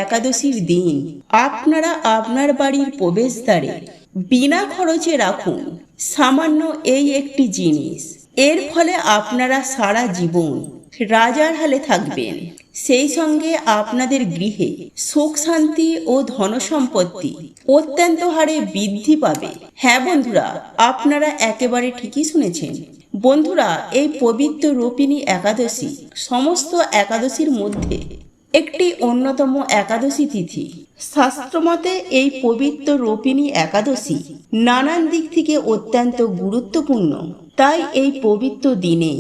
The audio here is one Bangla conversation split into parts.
একাদশীর দিন আপনারা আপনার বাড়ির প্রবেশদ্বারে বিনা খরচে রাখুন সামান্য এই একটি জিনিস। এর ফলে আপনারা সারা জীবন রাজার হালে থাকবেন। সেই সঙ্গে আপনাদের গৃহে সুখ শান্তি ও ধনসম্পত্তি অত্যন্ত হারে বৃদ্ধি পাবে। হ্যাঁ বন্ধুরা, আপনারা একেবারে ঠিকই শুনেছেন। বন্ধুরা, এই পবিত্র রূপিণী একাদশী সমস্ত একাদশীর মধ্যে একটি অন্যতম একাদশী তিথি। শাস্ত্রমতে এই পবিত্র রূপিণী একাদশী নানান দিক থেকে অত্যন্ত গুরুত্বপূর্ণ। তাই এই পবিত্র দিনে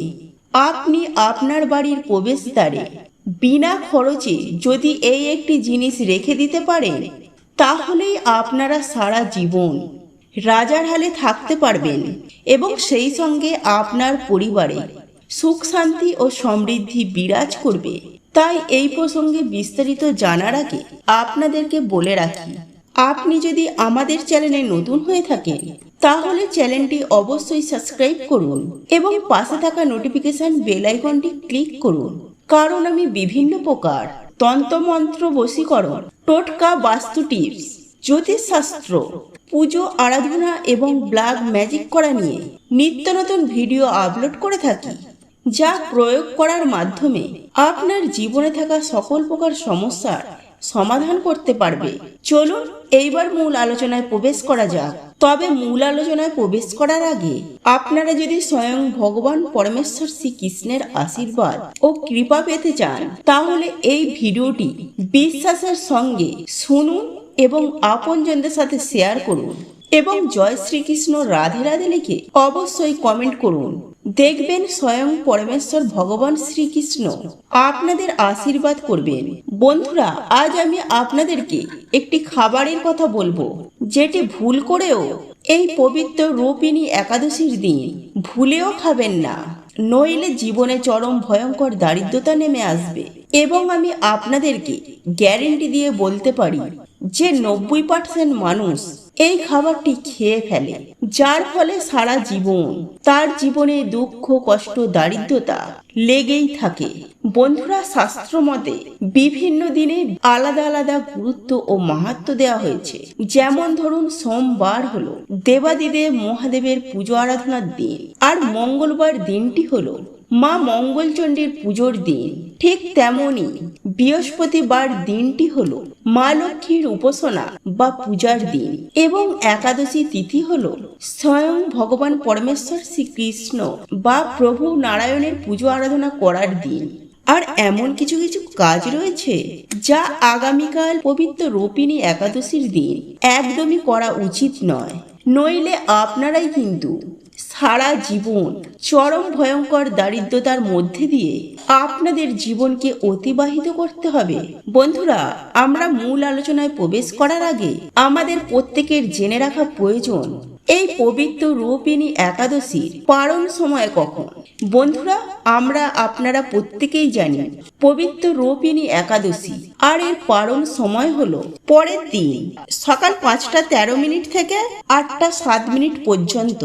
আপনি আপনার বাড়ির প্রবেশদ্বারে বিনা খরচে যদি এই একটি জিনিস রেখে দিতে পারেন, তাহলেই আপনারা সারা জীবন রাজার হালে থাকতে পারবেন এবং সেই সঙ্গে আপনার পরিবারে সুখ শান্তি ও সমৃদ্ধি বিরাজ করবে। তাই এই প্রসঙ্গে বিস্তারিত জানার আগে আপনাদেরকে বলে রাখি, আপনি যদি আমাদের চ্যানেলে নতুন হয়ে থাকেন তাহলে চ্যানেলটি অবশ্যই সাবস্ক্রাইব করুন এবং পাশে থাকা নোটিফিকেশন বেল আইকনটি ক্লিক করুন। কারণ আমি বিভিন্ন প্রকার তন্ত্রমন্ত্র, বশীকরণ, টোটকা, বাস্তু টিপস, জ্যোতিষশাস্ত্র, পুজো আরাধনা এবং ব্ল্যাক ম্যাজিক করা নিয়ে নিত্য নতুন ভিডিও আপলোড করে থাকি, যা প্রয়োগ করার মাধ্যমে আপনার জীবনে থাকা সকল প্রকার সমস্যার সমাধান করতে পারবে। চলুন এইবার মূল আলোচনায় প্রবেশ করা যাক। তবে মূল আলোচনায় প্রবেশ করার আগে আপনারা যদি স্বয়ং ভগবান পরমেশ্বর শ্রীকৃষ্ণের আশীর্বাদ ও কৃপা পেতে চান, তাহলে এই ভিডিওটি বিশ্বাসের সঙ্গে শুনুন এবং আপনজনদের সাথে শেয়ার করুন এবং জয় শ্রীকৃষ্ণ, রাধে রাধে লিখে অবশ্যই কমেন্ট করুন। দেখবেন স্বয়ং পরমেশ্বর ভগবান শ্রীকৃষ্ণ আপনাদের আশীর্বাদ করবেন। বন্ধুরা, আজ আমি আপনাদেরকে একটি খাবারের কথা বলবো, যেটি ভুল করেও এই পবিত্র রূপিণী একাদশীর দিন ভুলেও খাবেন না, নইলে জীবনে চরম ভয়ঙ্কর দারিদ্রতা নেমে আসবে। এবং আমি আপনাদেরকে গ্যারেন্টি দিয়ে বলতে পারি যে 90% মানুষ এই খাবারটি খেয়ে ফেলে, যার ফলে সারা জীবন তার জীবনে দুঃখ, কষ্ট, দারিদ্রতা লেগেই থাকে। বন্ধুরা, শাস্ত্র মতে বিভিন্ন দিনে আলাদা আলাদা গুরুত্ব ও মাহাত্ম্য দেওয়া হয়েছে। যেমন ধরুন, সোমবার হলো দেবাদিদেব মহাদেবের পুজো আরাধনার দিন, আর মঙ্গলবার দিনটি হলো মা মঙ্গলচণ্ডীর পুজোর দিন। ঠিক তেমনি বৃহস্পতিবার দিনটি হলো মা লক্ষ্মীর উপাসনা বা পূজার দিন এবং একাদশী তিথি হলো স্বয়ং ভগবান পরমেশ্বর শ্রীকৃষ্ণ বা প্রভু নারায়ণের পুজো আরাধনা করার দিন। আর এমন কিছু কিছু কাজ রয়েছে যা আগামীকাল পবিত্র রূপিণী একাদশীর দিন একদমই করা উচিত নয়, নইলে আপনারাই কিন্তু সারা জীবন চরম ভয়ঙ্কর দারিদ্রতার মধ্যে দিয়ে আপনাদের জীবনকে অতিবাহিত করতে হবে। বন্ধুরা, আমরা মূল আলোচনায় প্রবেশ করার আগে আমাদের প্রত্যেকের জেনে রাখা প্রয়োজন এই পবিত্র রূপিণী একাদশীর পারণ সময় কখন। বন্ধুরা, আপনারা প্রত্যেকেই জানি পবিত্র রূপিণী একাদশী আর এর পারণ সময় হলো পরের দিন সকাল 5:13 থেকে 8:07 পর্যন্ত।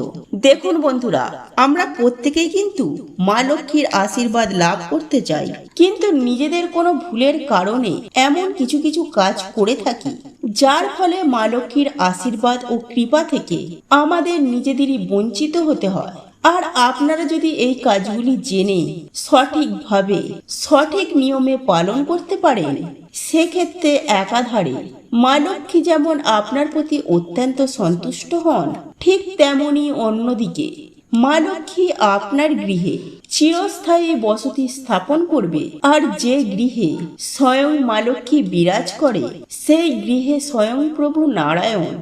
দেখুন বন্ধুরা, আমরা প্রত্যেকেই কিন্তু মা লক্ষ্মীর আশীর্বাদ লাভ করতে চাই, কিন্তু নিজেদের কোনো ভুলের কারণে এমন কিছু কিছু কাজ করে থাকি যার ফলে মা লক্ষ্মীর আশীর্বাদ ও কৃপা থেকে আমাদের নিজেদেরই বঞ্চিত হতে হয়। আর আপনারা যদি এই কাজগুলি জেনে সঠিকভাবে সঠিক নিয়মে পালন করতে পারেন, সেক্ষেত্রে একাধারে মা লক্ষ্মী যেমন আপনার প্রতি অত্যন্ত সন্তুষ্ট হন, ঠিক তেমনি অন্যদিকে মা লক্ষ্মী আপনার গৃহে চিরস্থায়ী বসতি স্থাপন করবে। আর যে গৃহে স্বয়ং মা লক্ষ্মী বিরাজ করে, সেই গৃহে স্বয়ং প্রভু নারায়ণ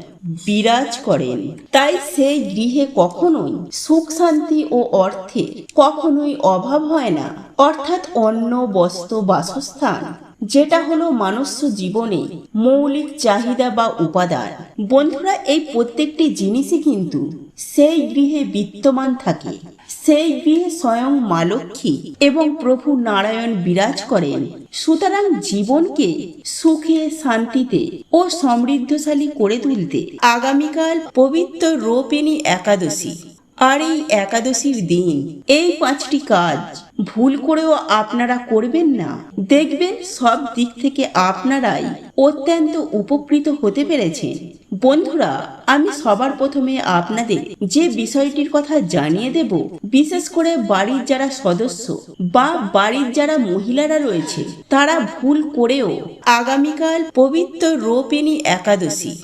বিরাজ করেন। তাই সেই গৃহে কখনোই সুখ শান্তি ও অর্থে কখনোই অভাব হয় না। অর্থাৎ অন্ন, বস্ত্র, বাসস্থান, যেটা হলো মনুষ্য জীবনে মৌলিক চাহিদা বা উপাদান। বন্ধুরা, এই প্রত্যেকটি জিনিসই কিন্তু সেই গৃহে বিদ্যমান থাকে। সেই গৃহে স্বয়ং মা লক্ষ্মী এবং প্রভু নারায়ণ বিরাজ করেন। সুতরাং জীবনকে সুখে, শান্তিতে ও সমৃদ্ধশালী করে তুলতে আগামীকাল পবিত্র রূপিণী একাদশী আর এই একাদশীর দিন এই 5টি কাজ ভুল করেও আপনারা করবেন না। দেখবেন সব দিক থেকে আপনারাই অত্যন্ত উপকৃত হতে পেরেছেন। বন্ধুরা, আমি সবার প্রথমে আপনাদের যে বিষয়টির কথা জানিয়ে দেব, বিশেষ করে বাড়ির যারা সদস্য বা বাড়ির যারা মহিলারা রয়েছে তারা ভুল করেও আগামীকাল পবিত্র রোপিণী একাদশী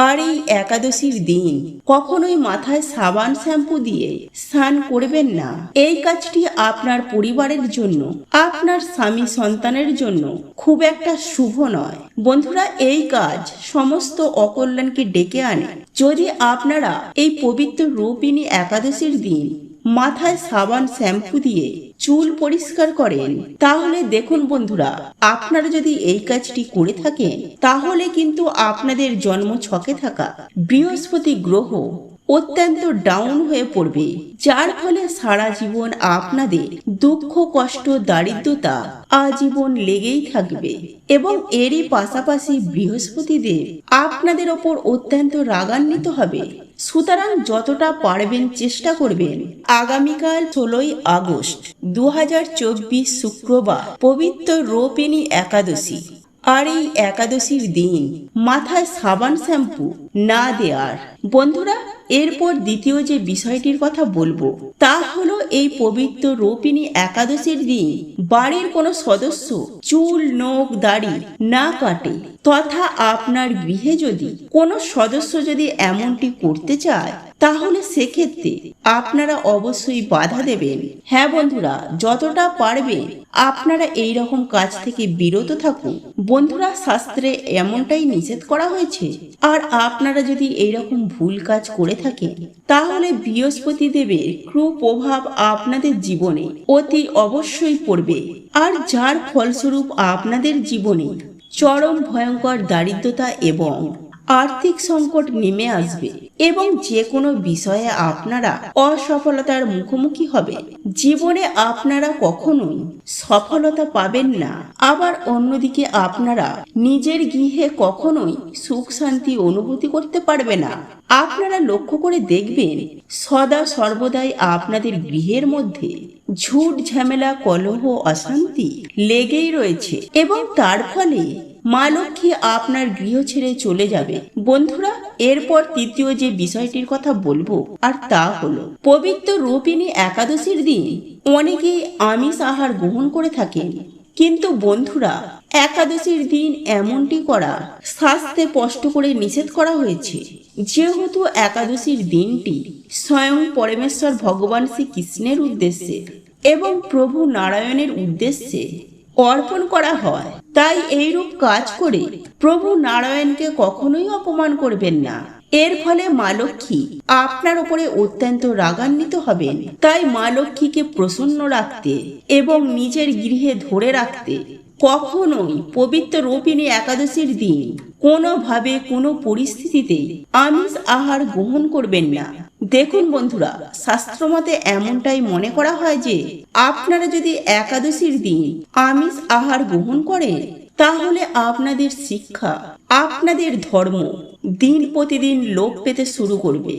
আর এই একাদশীর দিন কখনোই মাথায় সাবান শ্যাম্পু দিয়ে স্নান করবেন না। এই কাজটি আপনার পরিবারের জন্য, আপনার স্বামী সন্তানের জন্য খুব একটা শুভ নয়। বন্ধুরা, এই কাজ সমস্ত অকল্যাণকে ডেকে আনে। যদি আপনারা এই পবিত্র রোপিণী একাদশীর দিন মাথায় সাবান শ্যাম্পু দিয়ে চুল পরিষ্কার করেন, তাহলে দেখুন বন্ধুরা, আপনারা যদি এই কাজটি করে থাকেন তাহলে কিন্তু আপনাদের জন্ম ছকে থাকা বৃহস্পতি গ্রহ অত্যন্ত ডাউন হয়ে পড়বে, যার ফলে সারা জীবন আপনাদের দুঃখ কষ্ট দারিদ্রতা আজীবন লেগেই থাকবে। এবং এরই পাশাপাশি বৃহস্পতি দেব আপনাদের ওপর অত্যন্ত রাগান্বিত হবে। সুতরাং যতটা পারবেন চেষ্টা করবেন আগামীকাল 16ই আগস্ট 2024 শুক্রবার পবিত্র রোপিণী একাদশী আর এই একাদশীর দিন মাথায় সাবান শ্যাম্পু না দেওয়ার। বন্ধুরা, এরপর দ্বিতীয় যে বিষয়টির কথা বলবো তা হলো এই পবিত্র রোপিণী একাদশীর দিন বাড়ির কোনো সদস্য চুল নখ দাড়ি না কাটে, তথা আপনার গৃহে যদি কোনো সদস্য যদি এমনটি করতে চায় তাহলে সেক্ষেত্রে আপনারা অবশ্যই বাধা দেবেন। হ্যাঁ বন্ধুরা, যতটা পারবেন আপনারা এই রকম কাজ থেকে বিরত থাকুন। বন্ধুরা, শাস্ত্রে এমনটাই নিষেধ করা হয়েছে। আর আপনারা যদি এইরকম ভুল কাজ করে থাকেন তাহলে বৃহস্পতি দেবের কুপ্রভাব আপনাদের জীবনে অতি অবশ্যই পড়বে, আর যার ফলস্বরূপ আপনাদের জীবনে চরম ভয়ঙ্কর দারিদ্রতা এবং আর্থিক সংকট নেমে আসবে এবং যে কোনো বিষয়ে আপনারা অসফলতার মুখোমুখি হবে। জীবনে আপনারা কখনোই সফলতা পাবেন না। আবার অন্যদিকে আপনারা নিজের গৃহে কখনোই সুখ শান্তি অনুভূতি করতে পারবে না। আপনারা লক্ষ্য করে দেখবেন সদা সর্বদাই আপনাদের গৃহের মধ্যে ঝুট ঝামেলা কলহ অশান্তি লেগেই রয়েছে এবং তার ফলে মা লক্ষ্মী আপনার গৃহ ছেড়ে চলে যাবে। বন্ধুরা, এরপর তৃতীয় যে বিষয়টির কথা বলবো আর তা হলো পবিত্র রোপিণী একাদশীর দিন অনেকেই আমিষ আহার গ্রহণ করে থাকেন, কিন্তু বন্ধুরা, একাদশীর দিন এমনটি করা শাস্ত্রে স্পষ্ট করে নিষেধ করা হয়েছে। যেহেতু একাদশীর দিনটি স্বয়ং পরমেশ্বর ভগবান শ্রীকৃষ্ণের উদ্দেশ্যে এবং প্রভু নারায়ণের উদ্দেশ্যে অর্পণ করা হয়, তাই এইরূপ কাজ করে প্রভু নারায়ণকে কখনোই অপমান করবেন না। এর ফলে মা লক্ষ্মী আপনার উপরে অত্যন্ত রাগান্বিত হবেন। তাই মা লক্ষ্মীকে প্রসন্ন রাখতে এবং নিজের গৃহে ধরে রাখতে কখনোই পবিত্র রোপিণী একাদশীর দিন কোনোভাবে কোনো পরিস্থিতিতে আমিষ আহার গ্রহণ করবেন না। দেখুন বন্ধুরা, শাস্ত্রমতে এমনটাই মনে করা হয় যে আপনারা যদি একাদশীর দিন আমিষ আহার গ্রহণ করেন তাহলে আপনাদের শিক্ষা, আপনাদের ধর্ম দিন প্রতিদিন লোপ পেতে শুরু করবে,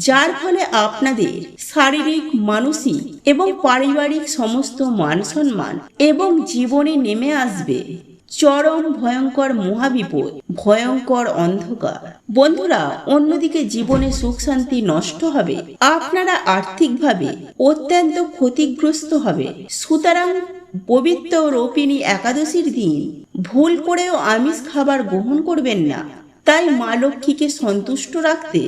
যার ফলে আপনাদের শারীরিক, মানসিক এবং পারিবারিক সমস্ত মান সম্মান এবং জীবনে নেমে আসবে চরম ভয়ঙ্কর মহাবিপদ, ভয়ঙ্কর অন্ধকার। বন্ধুরা, অন্যদিকে জীবনে সুখ শান্তি নষ্ট হবে, আপনারা আর্থিকভাবে অত্যন্ত ক্ষতিগ্রস্ত হবে। সুতরাং পবিত্র রোপিণী একাদশীর দিন ভুল করেও আমিষ খাবার গ্রহণ করবেন না। তাই মা লক্ষ্মীকে সন্তুষ্ট রাখতে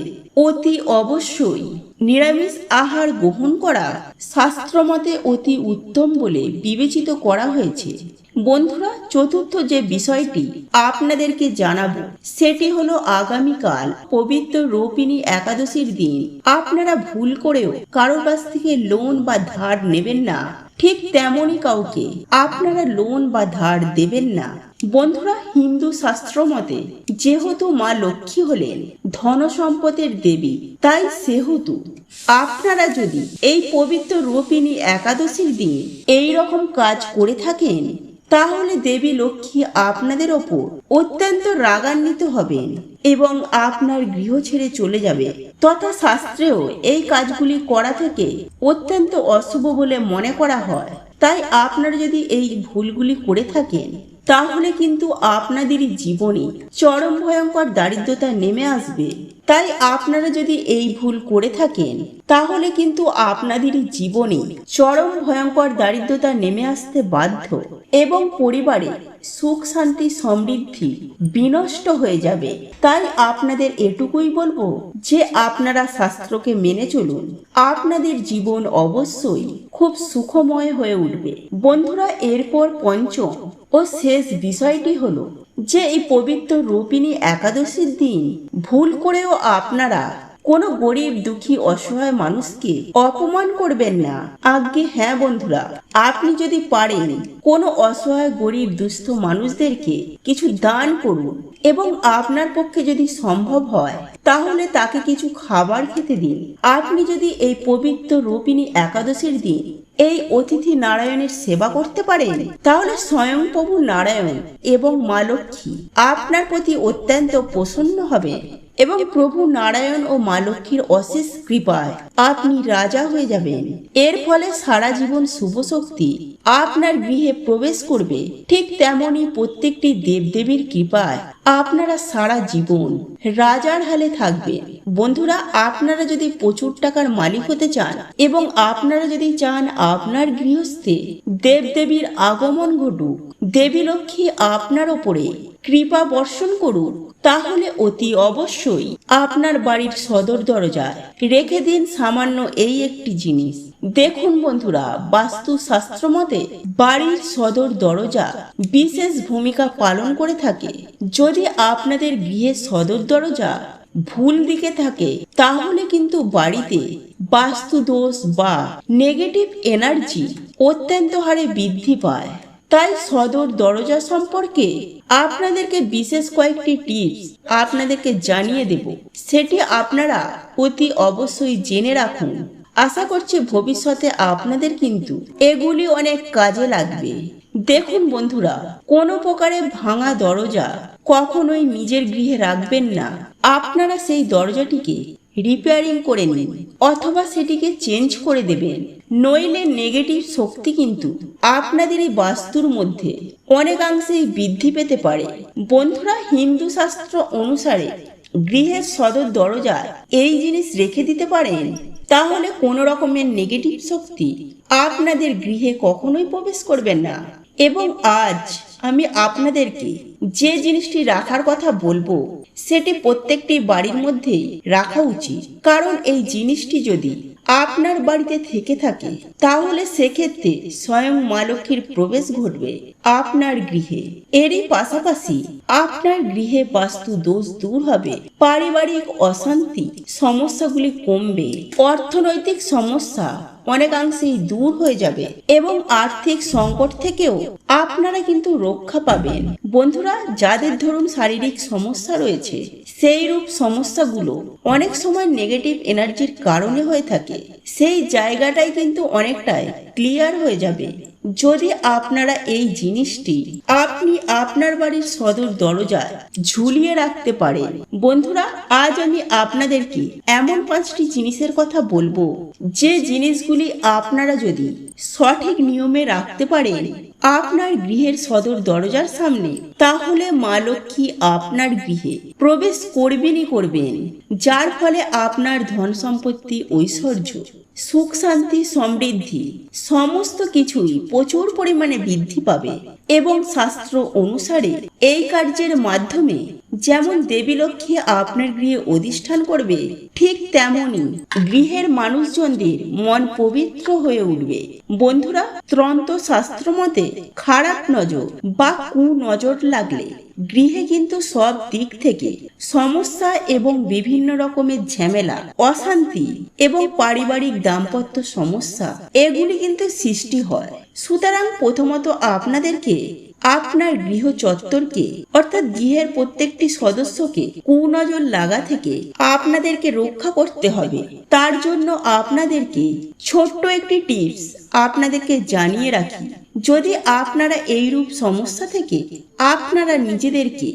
অতি অবশ্যই নিরামিষ আহার গ্রহণ করা শাস্ত্রমতে অতি উত্তম বলে বিবেচিত করা হয়েছে। বন্ধুরা, চতুর্থ যে বিষয়টি আপনাদেরকে জানাবো সেটি হলো আগামীকাল পবিত্র রোপিণী একাদশীর দিন আপনারা ভুল করেও কারোর কাছ থেকে লোন বা ধার নেবেন না। ঠিক তেমনই কাউকে আপনারা লোন বা ধার দেবেন না। বন্ধুরা, হিন্দু শাস্ত্র মতে যেহেতু মা লক্ষ্মী হলেন ধন সম্পদের দেবী, তাই সেহেতু আপনারা যদি এই পবিত্র রোপিণী একাদশীর দিন এই রকম কাজ করে থাকেন তাহলে দেবী লক্ষ্মী আপনাদের ওপর অত্যন্ত রাগান্বিত হবেন এবং আপনার গৃহ ছেড়ে চলে যাবে। তথা শাস্ত্রেও এই কাজগুলি করা থেকে অত্যন্ত অশুভ বলে মনে করা হয়। তাই আপনারা যদি এই ভুলগুলি করে থাকেন তাহলে কিন্তু আপনাদেরই জীবনে চরম ভয়ঙ্কর দারিদ্রতা নেমে আসবে। তাই আপনারা যদি এই ভুল করে থাকেন তাহলে কিন্তু আপনাদেরই জীবনে চরম ভয়ঙ্কর দারিদ্রতা নেমে আসতে বাধ্য এবং পরিবারে সুখ শান্তি সমৃদ্ধি বিনষ্ট হয়ে যাবে। তাই আপনাদের এটুকুই বলবো যে আপনারা শাস্ত্রকে মেনে চলুন, আপনাদের জীবন অবশ্যই খুব সুখময় হয়ে উঠবে। বন্ধুরা, এরপর পঞ্চম ও শেষ বিষয়টি হলো যে এই পবিত্র রূপিণী একাদশীর দিন ভুল করেও আপনারা কোনো গরিব দুঃখী অসহায় মানুষকে অপমান করবেন না। আজ্ঞে হ্যাঁ বন্ধুরা, আপনি যদি পারেন কোনো অসহায় গরিব দুস্থ মানুষদেরকে কিছু দান করুন এবং আপনার পক্ষে যদি সম্ভব হয় তাহলে তাকে কিছু খাবার খেতে দিন। আপনি যদি এই পবিত্র রূপিণী একাদশীর দিন এই অতিথি নারায়ণের সেবা করতে পারেন তাহলে স্বয়ং প্রভু নারায়ণ এবং মা লক্ষ্মী আপনার প্রতি অত্যন্ত প্রসন্ন হবে এবং প্রভু নারায়ণ ও মা লক্ষ্মীর অশেষ কৃপায় আপনি রাজা হয়ে যাবেন। এর ফলে সারা জীবন শুভ শক্তি আপনার গৃহে প্রবেশ করবে। ঠিক তেমনি প্রত্যেকটি দেবদেবীর কৃপায় আপনারা সারা জীবন রাজার হালে থাকবেন। বন্ধুরা, আপনারা যদি প্রচুর টাকার মালিক হতে চান এবং আপনারা যদি চান আপনার গৃহস্থে দেবদেবীর আগমন ঘটুক, দেবী লক্ষ্মী আপনার ওপরে কৃপা বর্ষণ করুন, তাহলে অতি অবশ্যই আপনার বাড়ির সদর দরজায় রেখে দিন সামান্য এই একটি জিনিস। দেখুন বন্ধুরা, বাস্তু শাস্ত্র মতে বাড়ির সদর দরজা বিশেষ ভূমিকা পালন করে থাকে। যদি আপনাদের গৃহের সদর দরজা ভুল দিকে থাকে তাহলে কিন্তু বাড়িতে বাস্তু দোষ বা নেগেটিভ এনার্জি অত্যন্ত হারে বৃদ্ধি পায়। তাই সদর দরজা সম্পর্কে আপনাদেরকে বিশেষ কয়েকটি টিপস আপনাদেরকে জানিয়ে দেব, সেটি আপনারা অতি অবশ্যই জেনে রাখুন। আশা করছি ভবিষ্যতে আপনাদের কিন্তু এগুলি অনেক কাজে লাগবে। দেখুন বন্ধুরা, কোনো প্রকারে ভাঙা দরজা কখনোই নিজের গৃহে রাখবেন না। আপনারা সেই দরজাটিকে রিপেয়ারিং করে নিন অথবা সেটিকে চেঞ্জ করে দেবেন, নইলে নেগেটিভ শক্তি কিন্তু আপনাদের এই বাস্তুর মধ্যে অনেকাংশেই বৃদ্ধি পেতে পারে। বন্ধুরা, হিন্দু শাস্ত্র অনুসারে গৃহের সদর দরজায় এই জিনিস রেখে দিতে পারেন তাহলে কোনো রকমের নেগেটিভ শক্তি আপনাদের গৃহে কখনোই প্রবেশ করবেন না। এবং আজ আমি আপনাদেরকে যে জিনিসটি রাখার কথা বলবো সেটি প্রত্যেকটি বাড়ির মধ্যেই রাখা উচিত, কারণ এই জিনিসটি যদি আপনার বাড়িতে থেকে থাকে তাহলে সেক্ষেত্রে স্বয়ং মা লক্ষ্মীর প্রবেশ ঘটবে আপনার গৃহে। এরই পাশাপাশি আপনার গৃহে বাস্তু দোষ দূর হবে, পারিবারিক অশান্তি সমস্যাগুলি কমবে, অর্থনৈতিক সমস্যা অনেকাংশেই দূর হয়ে যাবে এবং আর্থিক সংকট থেকেও আপনারা কিন্তু রক্ষা পাবেন। বন্ধুরা, যাদের ধরুন শারীরিক সমস্যা রয়েছে সেই রূপ সমস্যাগুলো অনেক সময় নেগেটিভ এনার্জির কারণে হয়ে থাকে, সেই জায়গাটাই কিন্তু অনেকটাই ক্লিয়ার হয়ে যাবে যদি আপনারা এই জিনিসটি আপনি আপনার বাড়ির সদর দরজায় ঝুলিয়ে রাখতে পারেন। বন্ধুরা, আজ আমি আপনাদেরকে এমন 5টি জিনিসের কথা বলবো যে জিনিসগুলি আপনারা যদি সঠিক নিয়মে রাখতে পারেন আপনার গৃহের সদর দরজার সামনে, তাহলে মা লক্ষ্মী আপনার গৃহে প্রবেশ করবেনই করবেন, যার ফলে আপনার ধন সম্পত্তি ঐশ্বর্য সুখ শান্তি সমৃদ্ধি সমস্ত কিছুই প্রচুর পরিমাণে বৃদ্ধি পাবে। এবং শাস্ত্র অনুসারে এই কার্যের মাধ্যমে যেমন দেবী লক্ষ্মী আপনার গৃহে অধিষ্ঠান করবে, ঠিক তেমনি গৃহের মানুষজনদের মন পবিত্র হয়ে উঠবে। বন্ধুরা, তন্ত্র শাস্ত্র মতে খারাপ নজর বা কুনজর লাগলে গৃহে কিন্তু সব দিক থেকে সমস্যা এবং বিভিন্ন রকমের ঝামেলা অশান্তি এবং পারিবারিক দাম্পত্য সমস্যা এগুলি কিন্তু সৃষ্টি হয়। সুতরাং প্রথমত আপনাদেরকে আপনার গৃহ চত্বরকে অর্থাৎ গৃহের প্রত্যেকটি সদস্যকে কুনজর লাগা থেকে আপনাদেরকে রক্ষা করতে হবে। তার জন্য আপনাদেরকে ছোট্ট একটি টিপস আপনাদেরকে জানিয়ে রাখি। যদি আপনারা এইরূপ সমস্যা থেকে আপনারা নিজেদেরকে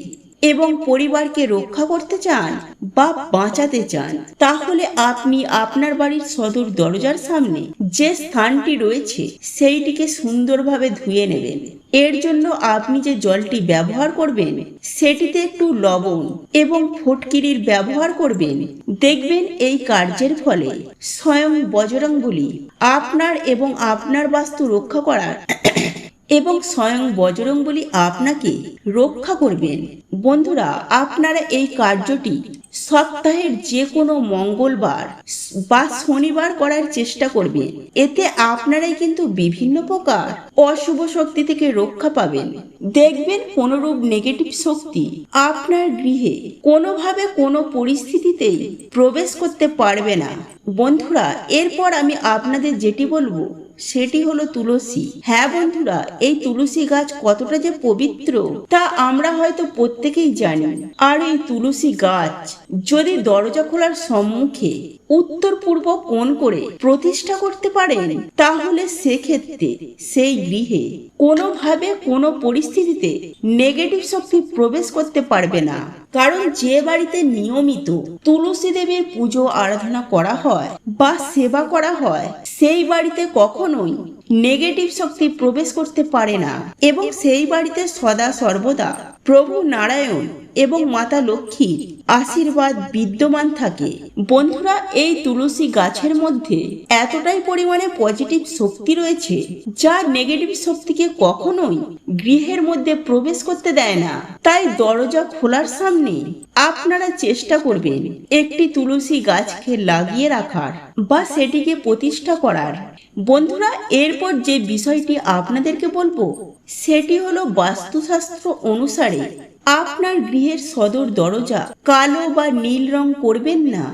এবং পরিবারকে রক্ষা করতে চান বা বাঁচাতে চান, তাহলে আপনি আপনার বাড়ির সদর দরজার সামনে যে স্থানটি রয়েছে সেইটিকে সুন্দরভাবে ধুয়ে নেবেন। এর জন্য আপনি যে জলটি ব্যবহার করবেন সেটিতে একটু লবণ এবং ফটকিরির ব্যবহার করবেন। দেখবেন এই কার্যের ফলে স্বয়ং বজরংবলী আপনার এবং আপনার বাস্তু রক্ষা করার এবং স্বয়ং বজরংবলী আপনাকে রক্ষা করবেন। বন্ধুরা, আপনারা এই কার্যটি সপ্তাহের যে কোনো মঙ্গলবার বা শনিবার করার চেষ্টা করবেন। এতে আপনারাই কিন্তু বিভিন্ন প্রকার অশুভ শক্তি থেকে রক্ষা পাবেন। দেখবেন কোনরূপ নেগেটিভ শক্তি আপনার গৃহে কোনোভাবে কোনো পরিস্থিতিতেই প্রবেশ করতে পারবে না। বন্ধুরা, এরপর আমি আপনাদের যেটি বলবো সেটি হলো তুলসী। হ্যাঁ বন্ধুরা, এই তুলসী গাছ কতটা যে পবিত্র তা আমরা হয়তো প্রত্যেকেই জানি। আর এই তুলসী গাছ যদি দরজা খোলার সম্মুখে উত্তর পূর্ব কোণ করে প্রতিষ্ঠা করতে পারেন, তাহলে সেক্ষেত্রে সেই গৃহে কোনোভাবে কোনো পরিস্থিতিতে নেগেটিভ শক্তি প্রবেশ করতে পারবে না। কারণ যে বাড়িতে নিয়মিত তুলসী দেবীর পুজো আরাধনা করা হয় বা সেবা করা হয়, সেই বাড়িতে কখনোই নেগেটিভ শক্তি প্রবেশ করতে পারে না এবং সেই বাড়িতে সদা সর্বদা প্রভু নারায়ণ এবং মাতা লক্ষ্মীর আশীর্বাদ বিদ্যমান থাকে। বন্ধুরা, এই তুলসী গাছের মধ্যে এতটাই পরিমাণে পজিটিভ শক্তি রয়েছে যা নেগেটিভ শক্তিকে কখনোই গৃহের মধ্যে প্রবেশ করতে দেয় না। তাই দরজা খোলার সামনে আপনারা চেষ্টা করবেন একটি তুলসী গাছকে লাগিয়ে রাখার বা সেটিকে প্রতিষ্ঠা করার। বন্ধুরা, এরপর যে বিষয়টি আপনাদেরকে বলবো সেটি হলো বাস্তুশাস্ত্র অনুসারে আপনার গৃহের সদর দরজা কালো বা নীল রং করবেন না।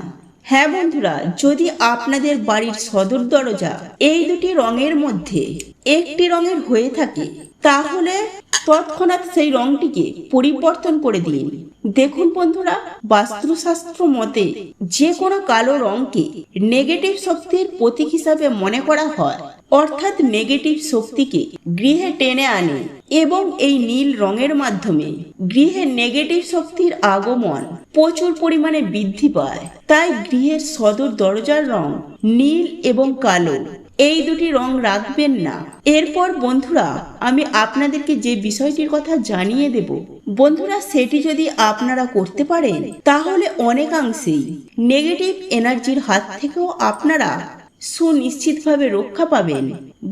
হ্যাঁ বন্ধুরা, যদি আপনাদের বাড়ির সদর দরজা এই দুটি রঙের মধ্যে একটি রঙের হয়ে থাকে, তাহলে তৎক্ষণাৎ সেই রংটিকে পরিবর্তন করে দিন। দেখুন বন্ধুরা, বাস্তুশাস্ত্র মতে যে কোনো কালো রংকে নেগেটিভ শক্তির প্রতীক হিসাবে মনে করা হয়, অর্থাৎ নেগেটিভ শক্তিকে গৃহে টেনে আনে এবং এই নীল রঙের মাধ্যমে গৃহে নেগেটিভ শক্তির আগমন প্রচুর পরিমাণে বৃদ্ধি পায়। তাই গৃহের সদর দরজার রং নীল এবং কালো এই দুটি রং রাখবেন না। এরপর বন্ধুরা, আমি আপনাদেরকে যে বিষয়টির কথা জানিয়ে দেব, বন্ধুরা সেটি যদি আপনারা করতে পারেন তাহলে অনেকাংশেই নেগেটিভ এনার্জির হাত থেকেও আপনারা সুনিশ্চিতভাবে রক্ষা পাবেন।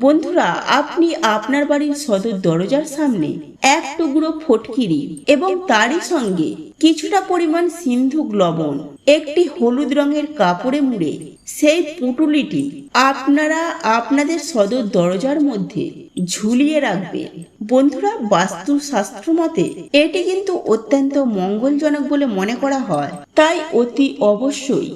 বন্ধুরা, আপনি আপনার বাড়ির সদর দরজার সামনে এক টুকরো ফটকিরি এবং তারই সঙ্গে কিছুটা পরিমাণ সিন্ধুক লবণ একটি হলুদ রঙের কাপড়ে মুড়ে সেই পুঁটুলিটি আপনারা আপনাদের সদর দরজার মধ্যে ঝুলিয়ে রাখবেন। বন্ধুরা, বাস্তুশাস্ত্র মতে এটি কিন্তু অত্যন্ত মঙ্গলজনক বলে মনে করা হয়। তাই অতি অবশ্যই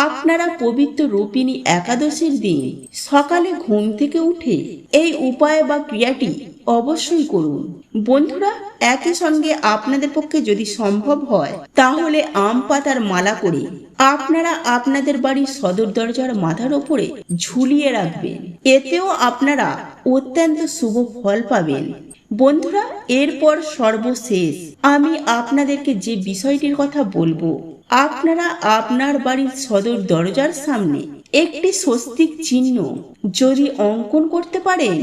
আপনারা পবিত্র রূপিণী একাদশীর দিন সকালে ঘুম থেকে উঠে এই উপায় বা ক্রিয়াটি অবশ্যই করুন। বন্ধুরা, একই সঙ্গে আপনাদের পক্ষে যদি সম্ভব হয় তাহলে আম পাতার মালা করে আপনারা আপনাদের বাড়ির সদর দরজার মাথার উপরে ঝুলিয়ে রাখবেন। এতেও আপনারা অত্যন্ত শুভ ফল পাবেন। বন্ধুরা, এরপর সর্বশেষ আমি আপনাদেরকে যে বিষয়টির কথা বলবো, আপনারা আপনার বাড়ির সদর দরজার সামনে একটি স্বস্তিক চিহ্ন যদি অঙ্কন করতে পারেন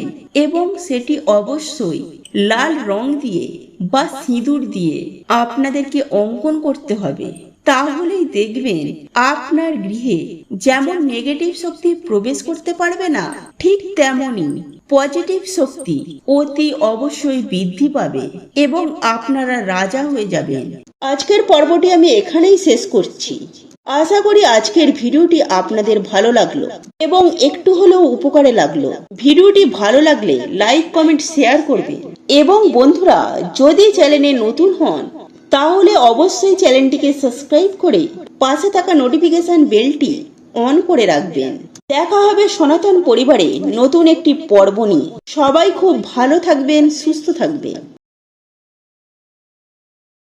এবং সেটি অবশ্যই লাল রং দিয়ে বা সিঁদুর দিয়ে আপনাদেরকে অঙ্কন করতে হবে, তাহলেই দেখবেন আপনার গৃহে যেমন নেগেটিভ শক্তি প্রবেশ করতে পারবে না, ঠিক তেমনি পজিটিভ শক্তি অতি অবশ্যই বৃদ্ধি পাবে এবং আপনারা রাজা হয়ে যাবেন। আজকের পর্বটি আমি এখানেই শেষ করছি। আশা করি আজকের ভিডিওটি আপনাদের ভালো লাগলো এবং একটু হলেও উপকারে লাগলো। ভিডিওটি ভালো লাগলে লাইক, কমেন্ট, শেয়ার করবেন এবং বন্ধুরা, যদি চ্যানেলে নতুন হন তাহলে অবশ্যই চ্যানেলটিকে সাবস্ক্রাইব করে পাশে থাকা নোটিফিকেশন বেলটি অন করে রাখবেন। দেখা হবে সনাতন পরিবারে নতুন একটি পর্ব নিয়ে। সবাই খুব ভালো থাকবেন, সুস্থ থাকবেন।